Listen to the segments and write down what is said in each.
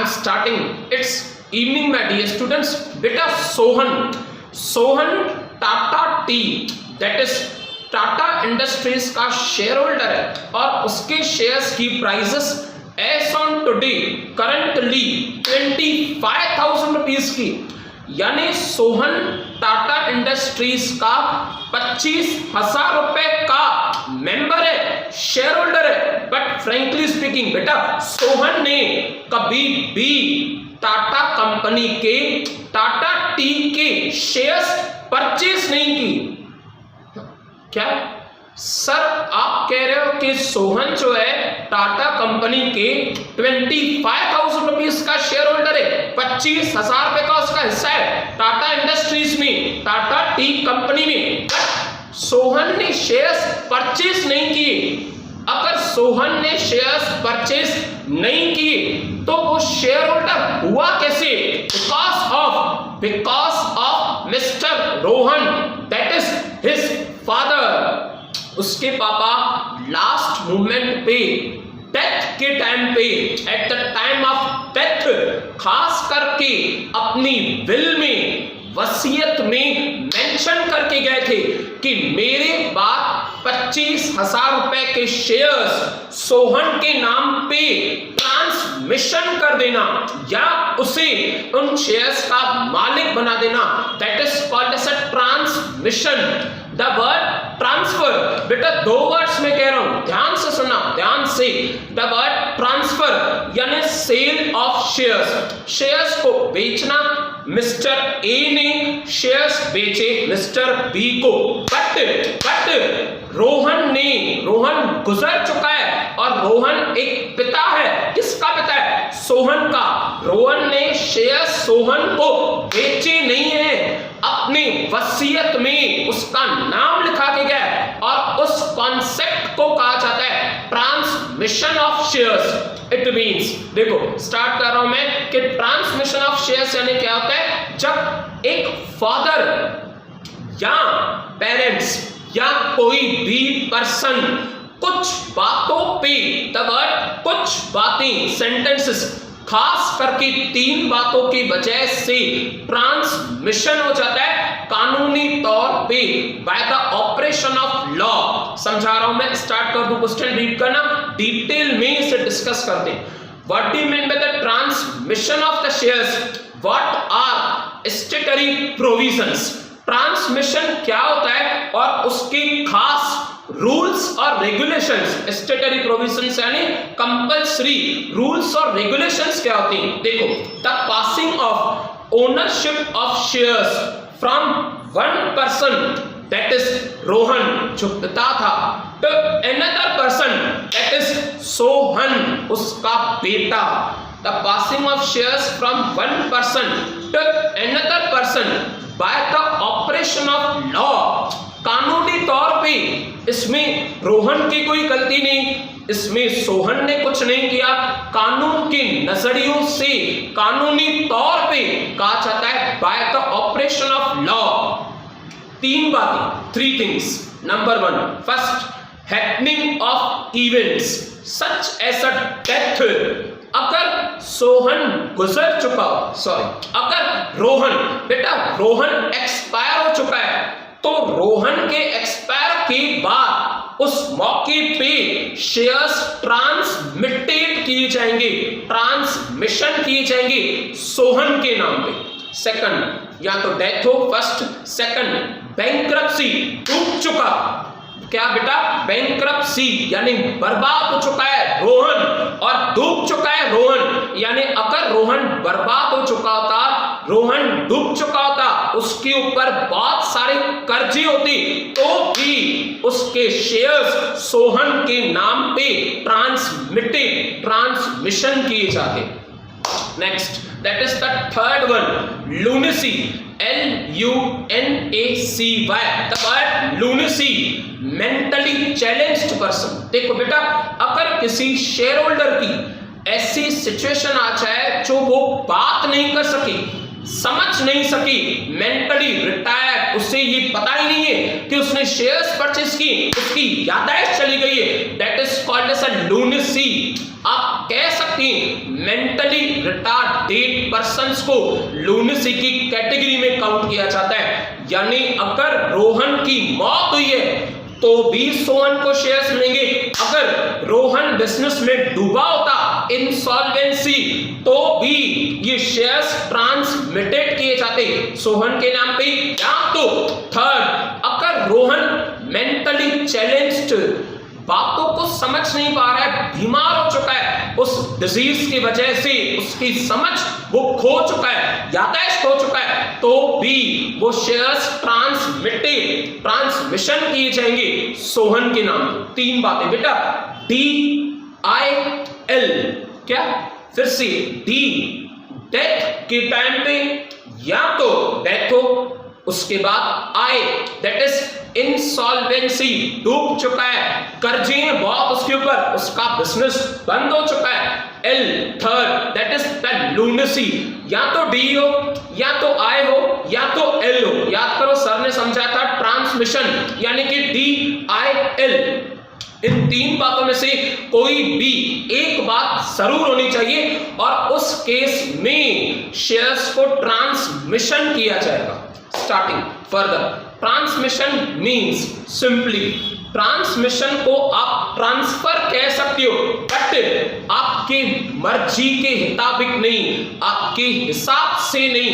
am starting. It's evening, my dear students. बेटा Sohan Tata tea that is Tata industries का share holder है और उसके शेयर्स की prices as on today currently 25,000 rupees की, यानी सोहन टाटा इंडस्ट्रीज का 25,000 रुपए का मेंबर है, शेयर होल्डर है। बट फ्रेंकली स्पीकिंग बेटा सोहन ने कभी भी टाटा कंपनी के टाटा टी के शेयर्स परचेज नहीं की। क्या सर आप कह रहे हो कि सोहन जो है टाटा कंपनी के 25,000 रुपीज का शेयर होल्डर है, 25,000 रुपए का उसका हिस्सा है टाटा इंडस्ट्रीज में, टाटा टी कंपनी में, सोहन ने शेयर्स परचेज नहीं किए। अगर सोहन ने शेयर्स परचेज नहीं किए तो वो शेयर होल्डर हुआ कैसे? Because of mister Rohan, that is his father. उसके पापा लास्ट मोमेंट पे, डेथ के टाइम पे, at the time of death, खास करके अपनी विल में, वसीयत में मेंशन करके गए थे कि मेरे बाद 25,000 रुपए के शेयर्स सोहन के नाम पे ट्रांसमिशन कर देना या उसे उन शेयर्स का मालिक बना देना। That is called as a transmission. The word transfer, बेटा दो वर्ड्स में कह रहा हूं, ध्यान से सुनना, ध्यान से। द वर्ड ट्रांसफर यानी सेल ऑफ शेयर्स, शेयर्स को बेचना। मिस्टर ए ने शेयर्स बेचे मिस्टर बी को, बट रोहन गुजर चुका है और रोहन एक पिता है। किसका पिता है? सोहन का। रोहन ने शेयर्स सोहन को बेचे नहीं है, अपनी वसीयत में उसका नाम लिखा के गया और उस कॉन्सेप्ट को कहा जाता है transmission of shares. It means, देखो स्टार्ट कर रहा हूं मैं कि ट्रांसमिशन ऑफ शेयर्स यानी क्या होता है? जब एक फादर या पेरेंट्स या कोई भी पर्सन कुछ बातों पे, द वर्ड कुछ बातें, सेंटेंसेस, खास करके 3 बातों की वजह से ट्रांसमिशन हो जाता है कानूनी तौर पे bye the operation of law. समझा रहा हूं मैं, स्टार्ट कर दूं, क्वेश्चन रीड करना, डिटेल में इसे डिस्कस करते हैं। What do you mean by the transmission of the shares? What are statutory provisions? Transmission क्या होता है और उसके खास रूल्स और रेगुलेशंस। स्टैट्यूटरी प्रोविजंस यानी कंपल्सरी रूल्स और रेगुलेशंस क्या होती हैं? देखो, the passing of ownership of shares from one person, that is Rohan जो पिता था, to another person, that is Sohan उसका बेटा। The passing of shares from one person to another person by the operation of law, कानूनी तौर पे इसमें रोहन की कोई गलती नहीं, इसमें सोहन ने कुछ नहीं किया। कानून के नजरियों से कानूनी तौर पे कहा जाता है by the operation of law. 3 बातें, 3 things. Number 1, first, happening of events such as a death. अगर सोहन गुजर चुका, अगर रोहन एक्सपायर हो चुका है तो रोहन के एक्सपायर के बाद उस मौके पे शेयर्स ट्रांसमिटेड किए जाएंगे, ट्रांसमिशन किए जाएंगे सोहन के नाम पे। सेकंड, या तो डेथ हो, फर्स्ट। सेकंड, बैंक्रप्सी, डूब चुका। क्या बेटा? बैंक्रप्सी यानी बर्बाद हो चुका है रोहन और डूब चुका है रोहन, यानी अगर रोहन बर्बाद हो चुका होता, रोहन डूब चुका होता, उसके ऊपर बहुत सारे कर्जे होती, तो भी उसके शेयर्स सोहन के नाम पे ट्रांसमिशन किए जाते। Next, that is the third one, lunacy, LUNACY। The word lunacy, mentally challenged person. देखो बेटा, अगर किसी शेयर होल्डर की ऐसी सिचुएशन आ जाए जो वो बात नहीं कर सकी, समझ नहीं सकी, मेंटली रिटायर्ड, उसे ये पता ही नहीं है कि उसने शेयर्स परचेज की, उसकी याददाश्त चली गई है, that is called as a lunacy. आप कह सकती हैं मेंटली रिटार्डेड पर्संस को लूनेसी की कैटेगरी में काउंट किया जाता है। यानी अगर रोहन की मौत हुई है तो भी सोहन को शेयर्स मिलेंगे। अगर रोहन बिजनेस में डूबा होता, इंसॉल्वेंसी, तो भी ये शेयर्स ट्रांसमिटेड किए जाते सोहन के नाम पे। या तो थर्ड, अगर रोहन मेंटली चैलेंज्ड, बातों को समझ नहीं पा रहा है, बीमार हो चुका है, उस डिजीज की वजह से उसकी समझ वो खो चुका है, याददाश्त हो चुका है, तो भी वो शेयर्स ट्रांसमिशन किए जाएंगे सोहन के नाम। तीन बातें बेटा, DIL, क्या फिर से डी, डेथ के टाइम पे या तो डेथ हो, उसके बाद आई दैट इज इंसॉल्वेंसी, डूब चुका है, कर्जे हैं बहुत उसके ऊपर, उसका बिजनेस बंद हो चुका है। L third that is the lunacy, या तो डी हो या तो आई हो या तो एल हो। याद करो सर ने समझा था ट्रांसमिशन यानी कि DIL। इन तीन बातों में से कोई भी एक बात जरूर होनी चाहिए और उस केस में शेयर्स को ट्रांसमिशन किया जाएगा। Starting further, transmission means simply, transmission को आप ट्रांसफर कह सकते हो, बट आपके मर्जी के मुताबिक नहीं, आपके हिसाब से नहीं,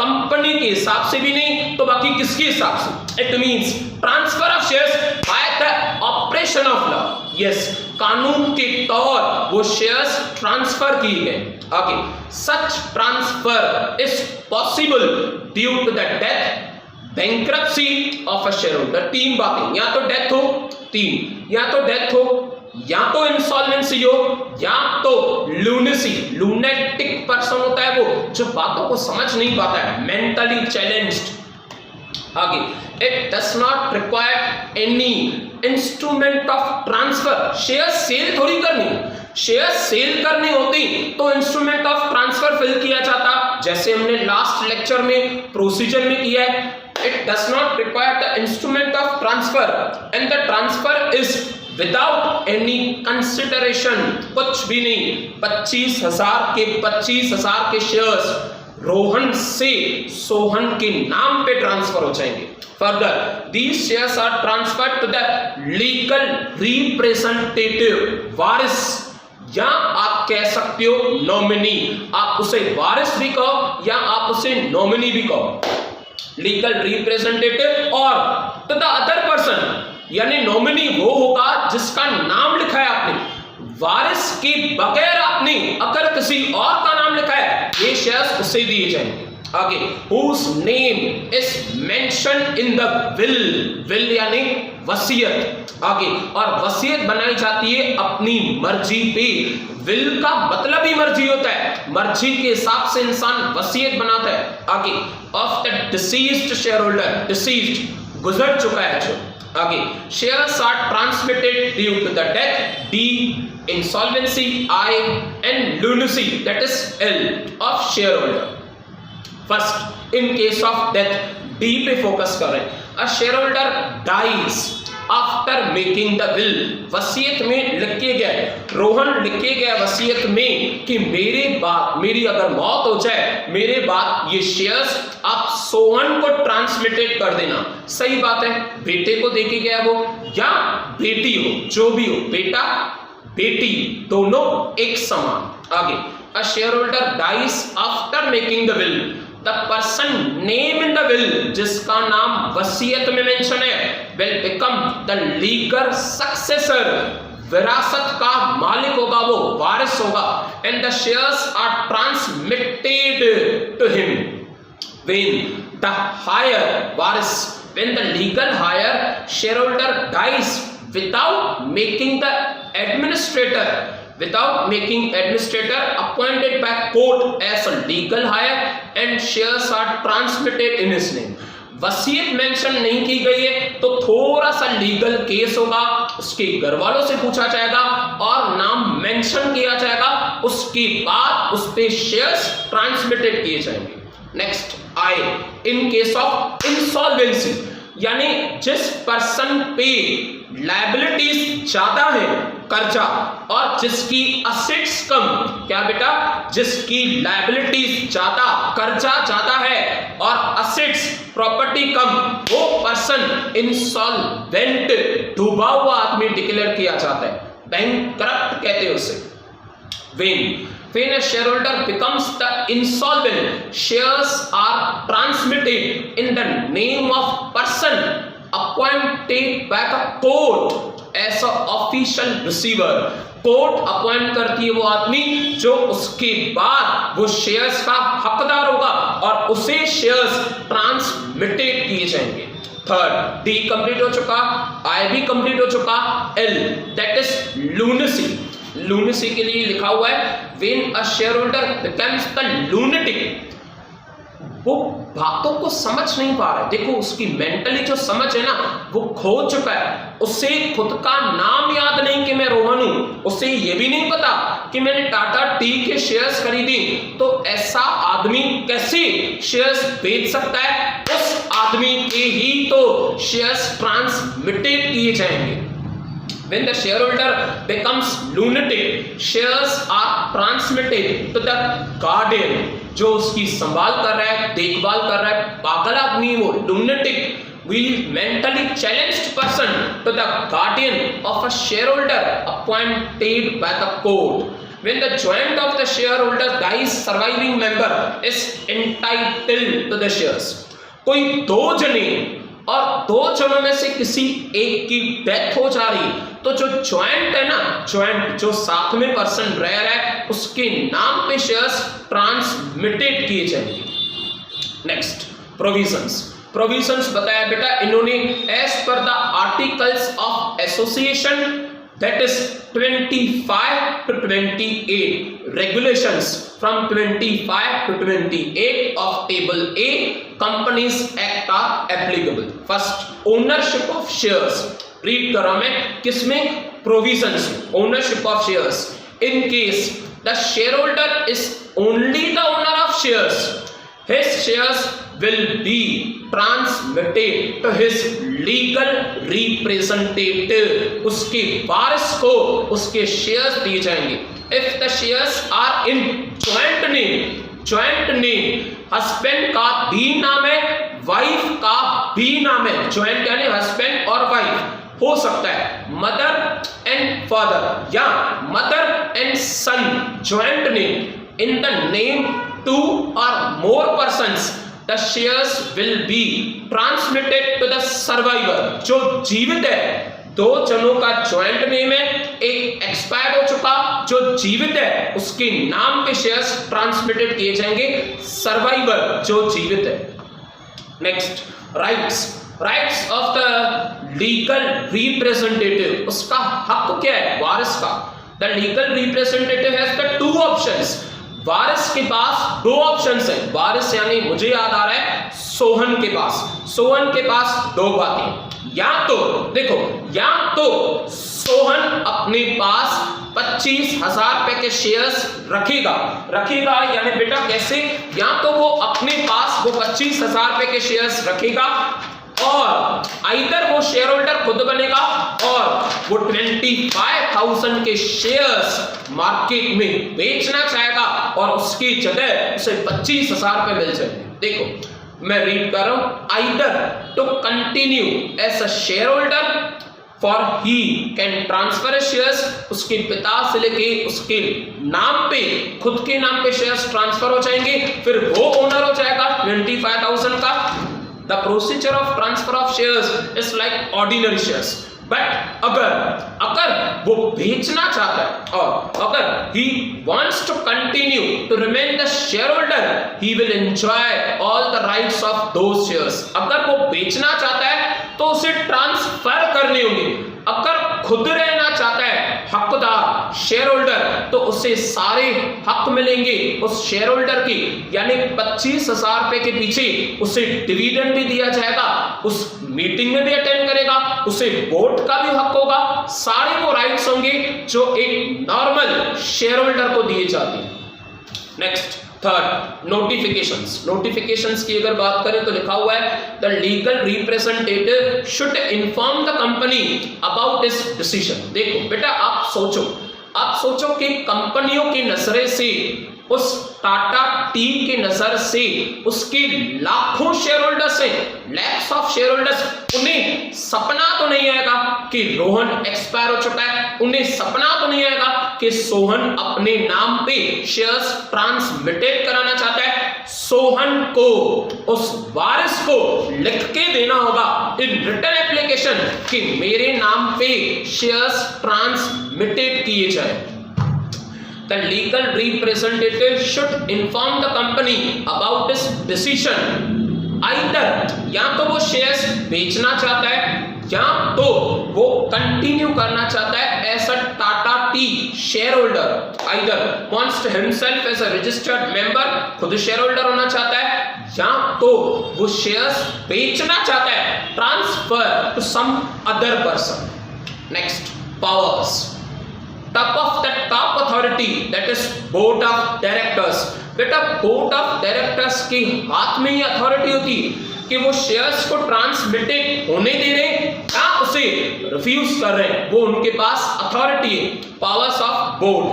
कंपनी के हिसाब से भी नहीं, तो बाकी किसके हिसाब से? It means transfer of shares by the operation of law. Yes, कानून के तौर वो शेयर्स ट्रांसफर किए गए। आगे, such transfer is possible due to the death, bankruptcy of a share holder. तीन बातें, या तो डेथ हो, तीन, या तो डेथ हो, या तो इंसॉल्वेंसी हो, या तो लूनेसी, लूनेटिक पर्सन होता है वो जो बातों को समझ नहीं पाता है, मेंटली चैलेंज्ड। आगे, it does not require any instrument of transfer. Share sale थोड़ी करनी, शेयर सेल करनी होती तो इंस्ट्रूमेंट ऑफ ट्रांसफर फिल किया जाता, जैसे हमने लास्ट लेक्चर में प्रोसीजर में किया है। It does not require the instrument of transfer and the transfer is without any consideration। कुछ भी नहीं, 25,000 के शेयर्स रोहन से सोहन के नाम पे ट्रांसफर हो जाएंगे। Further, these shares are transferred to the legal representative, वारिस, या आप कह सकते हो नॉमिनी। आप उसे वारिस भी कहो या आप उसे नॉमिनी भी कहो, लीगल रिप्रेजेंटेटिव, और टू द अदर पर्सन, यानी नॉमिनी वो होगा जिसका नाम लिखा है आपने, वारिस के बगैर आपने अगर किसी और का नाम लिखा है, ये शेयर्स उसे दिए जाएंगे। आगे, whose name is mentioned in the will, will यानी वसीयत। आगे, और वसीयत बनाई जाती है अपनी मर्जी पे। विल का मतलब ही मर्जी होता है, मर्जी के हिसाब से इंसान वसीयत बनाता है। आगे, of the deceased share holder, deceased गुजर चुका है जो। आगे, shares are transmitted due to the death, D, insolvency, I, and lunacy that is L of share holder. First, in case of death, D पे फोकस कर रहे हैं। A share holder dies after making the will, वसीयत में लिख के गया, रोहन लिख के गया वसीयत में कि मेरी अगर मौत हो जाए, मेरे बाद ये शेयर्स आप सोहन को ट्रांसमिटेड कर देना। सही बात है, बेटे को देके गया वो या बेटी हो, जो भी हो, बेटा बेटी दोनों एक समान। आगे, a share holder dies after making the will, the person name in the will, जिसका नाम वसीयत में मेंशन है, will become the legal successor, विरासत का मालिक होगा वो, वारिस होगा। And the shares are transmitted to him when the heir वारिस, when the legal heir shareholder dies without making the administrator, without making administrator appointed by court as a legal hire and shares are transmitted in his name। वसीयत mention नहीं की गई है तो थोड़ा सा legal case होगा, उसके घर वालों से पूछा जाएगा और नाम मेंशन किया जाएगा, उसके बाद उस पे शेयर्स ट्रांसमिटेड किए जाएंगे। Next, I, in case of insolvency, यानी जिस पर्सन पे लायबिलिटीज ज्यादा है कर्जा, और जिसकी असेट्स कम, क्या बेटा, जिसकी लायबिलिटीज ज्यादा, कर्जा ज्यादा है और असेट्स प्रॉपर्टी कम, वो पर्सन इंसॉल्वेंट, डूबा हुआ आदमी डिक्लेयर किया जाता है, बैंकक्रप्ट कहते हैं उसे। When a shareholder becomes the insolvent, shares are transmitted in the name of person appointed by the court as a official receiver. Court appoint करती है वो आदमी जो उसके बाद वो शेयर्स का हकदार होगा और उसे शेयर्स ट्रांसमिटेड किए जाएंगे। थर्ड, डी कंप्लीट हो चुका, आई भी कंप्लीट हो चुका, L that is lunacy. Lunacy के लिए लिखा हुआ है when a share holder becomes the lunatic, वो बातों को समझ नहीं पा रहा है, देखो उसकी मेंटली जो समझ है ना वो खो चुका है, उसे खुद का नाम याद नहीं कि मैं रोहन हूं, उसे ये भी नहीं पता कि मैंने टाटा टी के शेयर्स खरीदी, तो ऐसा आदमी कैसे शेयर्स बेच सकता है, उस आदमी के ही तो शेयर्स ट्रांसमिटेड किए जाएंगे। When the shareholder becomes lunatic, shares are transmitted to the guardian, जो उसकी संभाल कर रहा है, देखभाल कर रहा है, पागल आदमी वो lunatic, we mentally challenged person to the guardian of a shareholder appointed by the court. When the joint of the shareholder dies, surviving member is entitled to the shares. कोई दो जने और दो जनों में से किसी एक की डेथ हो जा रही, तो जो ज्वाइंट है ना, ज्वाइंट जो साथ में पर्सन रह रहा है उसके नाम पे शेयर्स ट्रांसमिटेड किए जाएंगे। Next, provisions. प्रोविजंस बताया बेटा इन्होंने as per the articles of association that is 25 to 28 regulations from 25 to 28 of table A companies act are applicable. First, ownership of shares, read करा मैं किसमें, provisions, ownership of shares. In case the shareholder is only the owner of shares, his shares will be transmitted to his legal representative, उसके वारिस को उसके shares दिए जाएंगे। If the shares are in joint name, husband का भी नाम है, wife का भी नाम है, ज्वाइंट यानी हस्बैंड और वाइफ, हो सकता है मदर एंड फादर या mother and son, joint name, in the name two और more persons, the shares will be transmitted to the survivor, जो जीवित है, दो जनों का ज्वाइंट नेम है, एक एक्सपायर हो चुका, जो जीवित है उसके नाम पे शेयर्स ट्रांसमिटेड किए जाएंगे, सर्वाइवर जो जीवित है। Next, rights of the legal representative, उसका हक क्या है, वारिस का। The legal representative has the two options, वारिस के पास दो ऑप्शंस हैं, वारिस यानी मुझे याद आ रहा है सोहन के पास दो बातें, या तो देखो, या तो सोहन अपने पास 25,000 रुपए के शेयर्स रखेगा यानी बेटा कैसे, या तो वो अपने पास वो 25,000 रुपए के शेयर्स रखेगा और आइदर वो शेयर होल्डर खुद बनेगा और वो 25,000 के शेयर्स मार्केट में बेचना चाहेगा और उसकी जगह उसे 25,000 रुपए मिल जाएंगे। देखो मैं रीड कर रहा हूं, either to continue as a share holder for he can transfer shares, उसके पिता से लेके उसके नाम पे, खुद के नाम पे शेयर्स ट्रांसफर हो जाएंगे, फिर वो ओनर हो जाएगा 25,000 का। The procedure of transfer of shares is like ordinary shares. But अगर वो बेचना चाहता है और अगर he wants to continue to remain the shareholder, he will enjoy all the rights of those shares. अगर वो बेचना चाहता है तो उसे ट्रांसफर करने होंगे, अगर खुद रहना चाहता है हकदार शेयर होल्डर तो उसे सारे हक मिलेंगे उस शेयर होल्डर की, यानी 25,000 रुपए के पीछे उसे डिविडेंड भी दिया जाएगा, उस मीटिंग में भी अटेंड करेगा, उसे वोट का भी हक होगा, सारे वो राइट्स होंगे जो एक नॉर्मल शेयर होल्डर को दिए जाते हैं। नेक्स्ट, थर्ड, नोटिफिकेशंस की अगर बात करें तो लिखा हुआ है the legal representative should inform the company about this decision. देखो बेटा, आप सोचो कि कंपनियों की नजरे से, उस टाटा टी के नजर से उसके लाखों शेयर होल्डर्स हैं, लैक्स ऑफ शेयर होल्डर्स, उन्हें सपना तो नहीं आएगा कि रोहन एक्सपायर हो चुका है, उन्हें सपना तो नहीं आएगा कि सोहन अपने नाम पे शेयर्स ट्रांसमिटेड कराना चाहता है। सोहन को, उस वारिस को लिख के देना होगा इन रिटन एप्लीकेशन कि मेरे नाम पे शेयर्स ट्रांसमिटेड किए जाए। The legal representative should inform the company about this decision. Either या तो वो शेयर्स बेचना चाहता है या तो वो कंटिन्यू करना चाहता है as a Tata tea share holder, either wants to himself as a registered member, खुद शेयर होल्डर होना चाहता है, या तो वो शेयर्स बेचना चाहता है, transfer to some other person. Next, powers. Top of the top authority that is board of directors. बेटा, बोर्ड ऑफ डायरेक्टर्स के हाथ में ही अथॉरिटी होती है कि वो शेयर्स को ट्रांसमिटेड होने दे रहे हैं या उसे रिफ्यूज कर रहे हैं, वो उनके पास अथॉरिटी है, powers of board.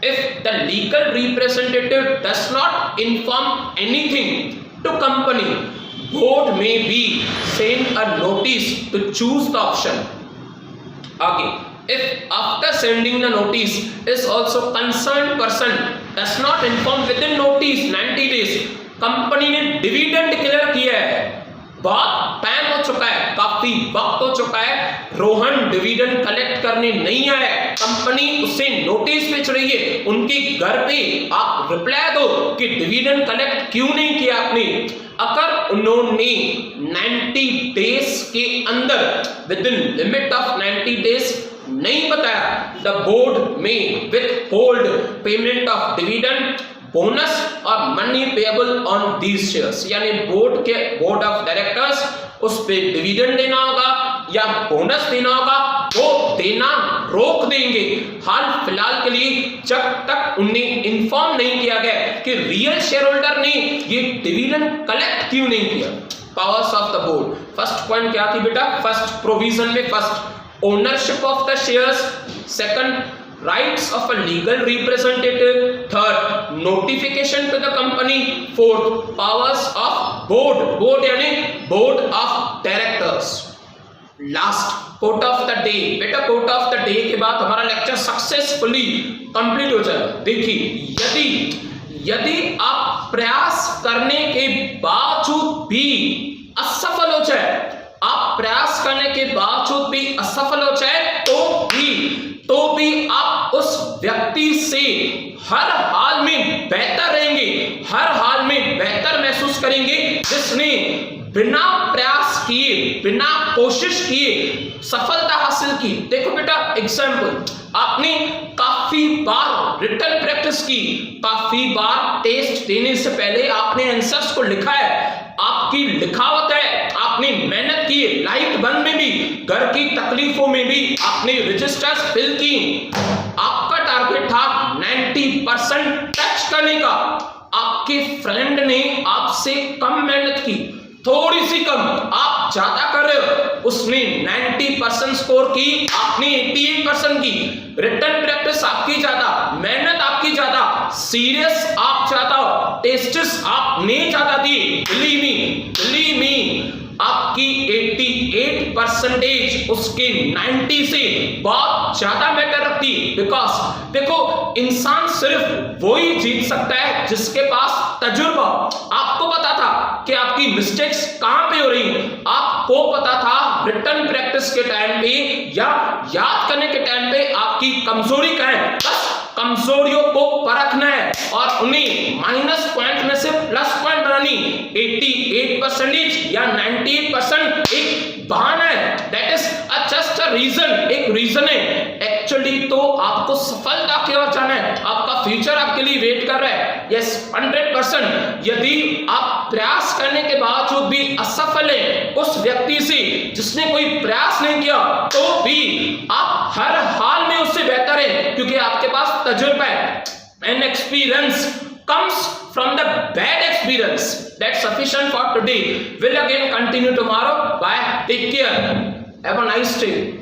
If the legal representative does not inform anything to company, board may be send a notice to choose the option. आगे, if after sending the notice is also concerned person does not inform within notice 90 days, company ने dividend declare किया है, बहुत time हो चुका है, काफी वक्त हो चुका है, रोहन डिविडेंड कलेक्ट करने नहीं आया, कंपनी उसे नोटिस भेज रही है, उनके घर पे आप रिप्लाई दो कि डिविडेंड कलेक्ट क्यों नहीं किया आपने। अगर उन्होंने 90 डेज के अंदर, within limit of 90 days नहीं बताया, the board may withhold payment of dividend, bonus और money payable on these shares. यानी बोर्ड ऑफ डायरेक्टर्स उस पे डिविडेंड देना होगा या बोनस देना होगा, वो देना रोक देंगे हाल फिलहाल के लिए, जब तक उन्हें इन्फॉर्म नहीं किया गया कि रियल शेयर होल्डर ने ये डिविडेंड कलेक्ट क्यों नहीं किया। Powers of the board. First point क्या थी बेटा? फर्स्ट प्रोविजन में first ownership of the shares, second rights of a legal representative, third notification to the company, fourth powers of board यानी board of directors। Last, quote of the day. बेटा, quote of the day के बाद हमारा lecture successfully complete हो जाएगा। देखिए, यदि आप प्रयास करने के बावजूद भी असफल हो जाए, आप प्रयास करने के बावजूद भी असफल हो जाए तो भी आप उस व्यक्ति से हर हाल में बेहतर रहेंगे, हर हाल में बेहतर महसूस करेंगे जिसने बिना प्रयास किए, बिना कोशिश किए सफलता हासिल की। देखो बेटा, एग्जाम्पल, आपने काफी बार रिटन प्रैक्टिस की, काफी बार टेस्ट देने से पहले आपने आंसर्स को लिखा है, आपकी लिखावट है, आपने मेहनत की, लाइट बंद में भी, घर की तकलीफों में भी आपने रजिस्टर्स फिल की, आपका टारगेट था 90% टच करने का, आपके फ्रेंड ने आपसे कम मेहनत की, थोड़ी सी कम, आप ज्यादा कर रहे हो, उसने 90% स्कोर की, आपने 88% की, रिटन प्रैक्टिस आपकी ज्यादा, मेहनत आपकी ज्यादा, सीरियस आप ज्यादा हो, टेस्ट्स आपने ज्यादा दिए, बिलीव मी आपकी 88% उसके 90 से बहुत ज्यादा मैटर रखती है। बिकॉज देखो, इंसान सिर्फ वही जीत सकता है जिसके पास तजुर्बा। आपको पता था कि आपकी मिस्टेक्स कहां पे हो रही है, आपको पता था रिटन प्रैक्टिस के टाइम पे या याद करने के टाइम पे आपकी कमजोरी क्या है, बस कमजोरियों को परखना है और उन्हें माइनस पॉइंट में से प्लस पॉइंट बनानी। 88% या 98% एक बहाना है, that is just a reason, एक रीजन है। एक्चुअली तो आपको सफलता की ओर जाना है, आपका फ्यूचर आपके लिए वेट कर रहा है। यस, 100%। यदि आप प्रयास करने के बावजूद भी असफल है उस व्यक्ति से जिसने कोई प्रयास नहीं किया, तो भी आप हर हाल में उससे बेहतर है, क्योंकि आपके पास तजुर्बा है, an experience comes from the bad experience. That's sufficient for today. We'll again continue tomorrow. Bye. Take care. Have a nice day.